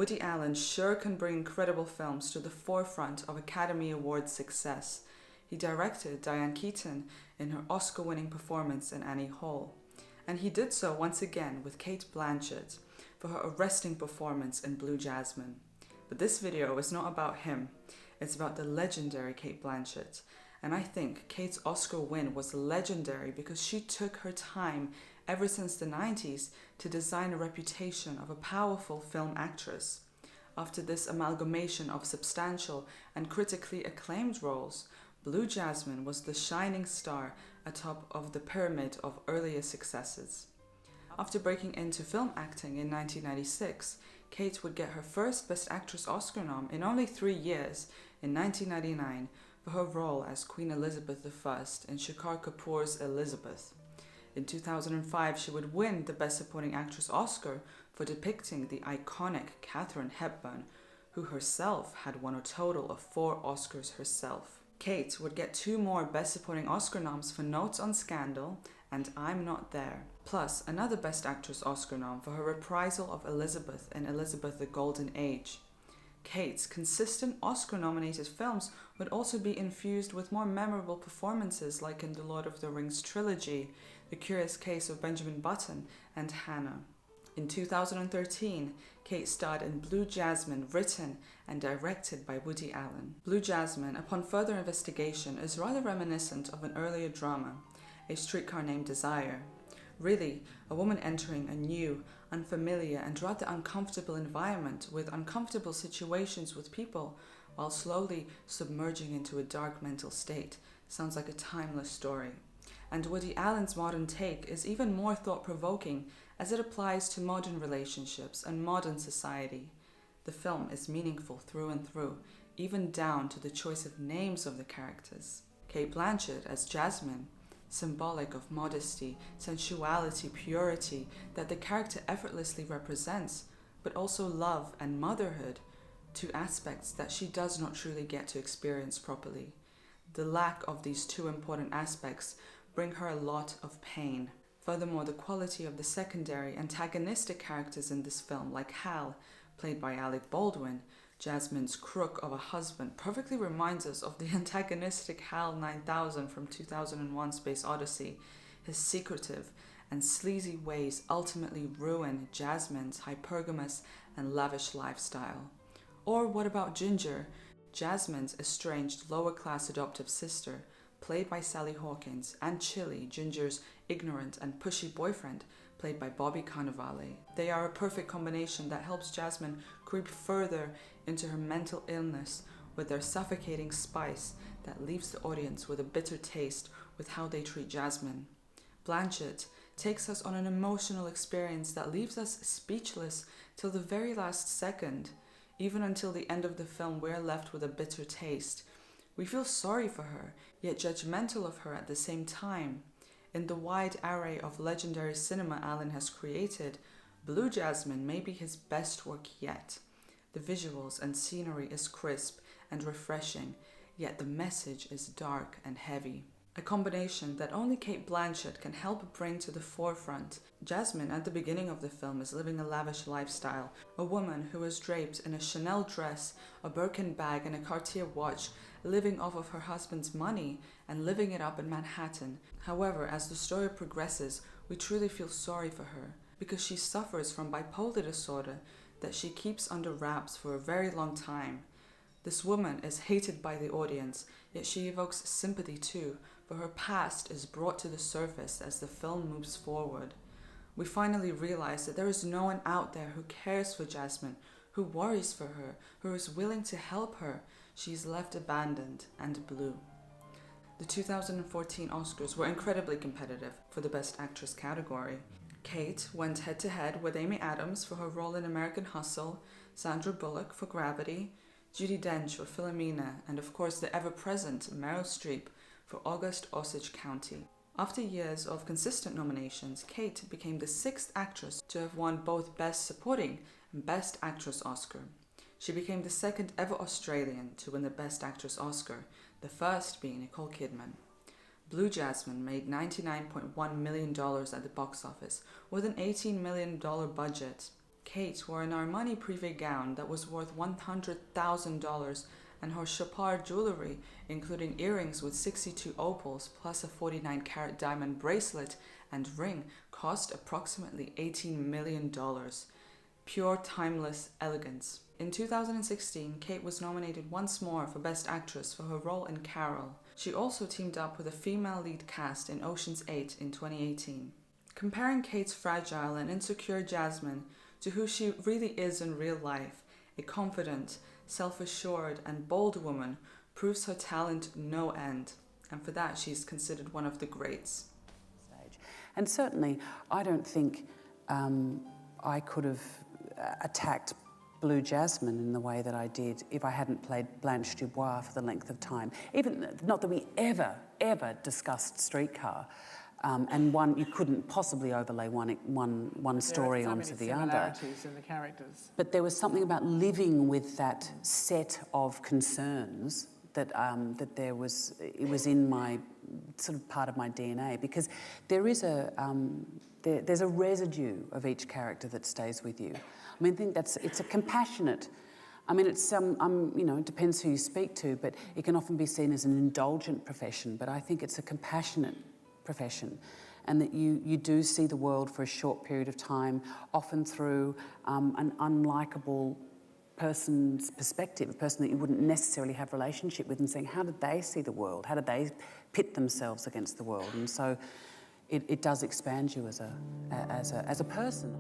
Woody Allen sure can bring incredible films to the forefront of Academy Award success. He directed Diane Keaton in her Oscar-winning performance in Annie Hall. And he did so once again with Cate Blanchett for her arresting performance in Blue Jasmine. But this video is not about him, it's about the legendary Cate Blanchett. And I think Cate's Oscar win was legendary because she took her time ever since the 90s to design a reputation of a powerful film actress. After this amalgamation of substantial and critically acclaimed roles, Blue Jasmine was the shining star atop of the pyramid of earlier successes. After breaking into film acting in 1996, Cate would get her first Best Actress Oscar nom in only 3 years, in 1999, for her role as Queen Elizabeth I in Shekhar Kapoor's Elizabeth. In 2005, she would win the Best Supporting Actress Oscar for depicting the iconic Katharine Hepburn, who herself had won a total of 4 Oscars herself. Cate would get 2 more Best Supporting Oscar noms for Notes on Scandal and I'm Not There, plus another Best Actress Oscar nom for her reprisal of Elizabeth in Elizabeth the Golden Age. Cate's consistent Oscar-nominated films would also be infused with more memorable performances like in the Lord of the Rings trilogy, The Curious Case of Benjamin Button, and Hannah. In 2013, Cate starred in Blue Jasmine, written and directed by Woody Allen. Blue Jasmine, upon further investigation, is rather reminiscent of an earlier drama, A Streetcar Named Desire. Really, a woman entering a new, unfamiliar and rather uncomfortable environment with uncomfortable situations with people while slowly submerging into a dark mental state sounds like a timeless story. And Woody Allen's modern take is even more thought-provoking as it applies to modern relationships and modern society. The film is meaningful through and through, even down to the choice of names of the characters. Cate Blanchett as Jasmine, symbolic of modesty, sensuality, purity that the character effortlessly represents, but also love and motherhood, 2 aspects that she does not truly get to experience properly. The lack of these 2 important aspects bring her a lot of pain. Furthermore, the quality of the secondary antagonistic characters in this film, like Hal, played by Alec Baldwin, Jasmine's crook of a husband, perfectly reminds us of the antagonistic HAL 9000 from 2001 Space Odyssey. His secretive and sleazy ways ultimately ruin Jasmine's hypergamous and lavish lifestyle. Or what about Ginger, Jasmine's estranged lower-class adoptive sister, played by Sally Hawkins, and Chili, Ginger's ignorant and pushy boyfriend, played by Bobby Cannavale. They are a perfect combination that helps Jasmine creep further into her mental illness with their suffocating spice that leaves the audience with a bitter taste with how they treat Jasmine. Blanchett takes us on an emotional experience that leaves us speechless till the very last second. Even until the end of the film, we're left with a bitter taste. We feel sorry for her, yet judgmental of her at the same time. In the wide array of legendary cinema Allen has created, Blue Jasmine may be his best work yet. The visuals and scenery is crisp and refreshing, yet the message is dark and heavy. A combination that only Cate Blanchett can help bring to the forefront. Jasmine, at the beginning of the film, is living a lavish lifestyle, a woman who is draped in a Chanel dress, a Birkin bag and a Cartier watch, living off of her husband's money and living it up in Manhattan. However, as the story progresses, we truly feel sorry for her, because she suffers from bipolar disorder that she keeps under wraps for a very long time. This woman is hated by the audience, yet she evokes sympathy too, for her past is brought to the surface as the film moves forward. We finally realize that there is no one out there who cares for Jasmine, who worries for her, who is willing to help her. She is left abandoned and blue. The 2014 Oscars were incredibly competitive for the Best Actress category. Cate went head-to-head with Amy Adams for her role in American Hustle, Sandra Bullock for Gravity, Judi Dench for Philomena, and of course the ever-present Meryl Streep for August Osage County. After years of consistent nominations, Cate became the 6th actress to have won both Best Supporting and Best Actress Oscar. She became the 2nd ever Australian to win the Best Actress Oscar, the first being Nicole Kidman. Blue Jasmine made $99.1 million at the box office with an $18 million budget. Cate wore an Armani privé gown that was worth $100,000, and her chopard jewelry, including earrings with 62 opals plus a 49-carat diamond bracelet and ring, cost approximately $18 million. Pure timeless elegance. In 2016, Cate was nominated once more for Best Actress for her role in Carol. She also teamed up with a female lead cast in Ocean's 8 in 2018. Comparing Cate's fragile and insecure Jasmine to who she really is in real life, a confident, self-assured and bold woman, proves her talent no end, and for that she is considered one of the greats. And certainly I don't think I could have attacked Blue Jasmine in the way that I did if I hadn't played Blanche Dubois for the length of time. Even, not that we ever discussed Streetcar, and you couldn't possibly overlay one story onto the other. There are so many similarities in the characters. But there was something about living with that set of concerns that it was in my sort of part of my DNA, because there is there's a residue of each character that stays with you. I mean, I think it's a compassionate. I mean, it's it depends who you speak to, but it can often be seen as an indulgent profession. But I think it's a compassionate profession, and that you do see the world for a short period of time, often through an unlikable person's perspective, a person that you wouldn't necessarily have a relationship with, and saying, how did they see the world? How did they pit themselves against the world? And so it does expand you as a person.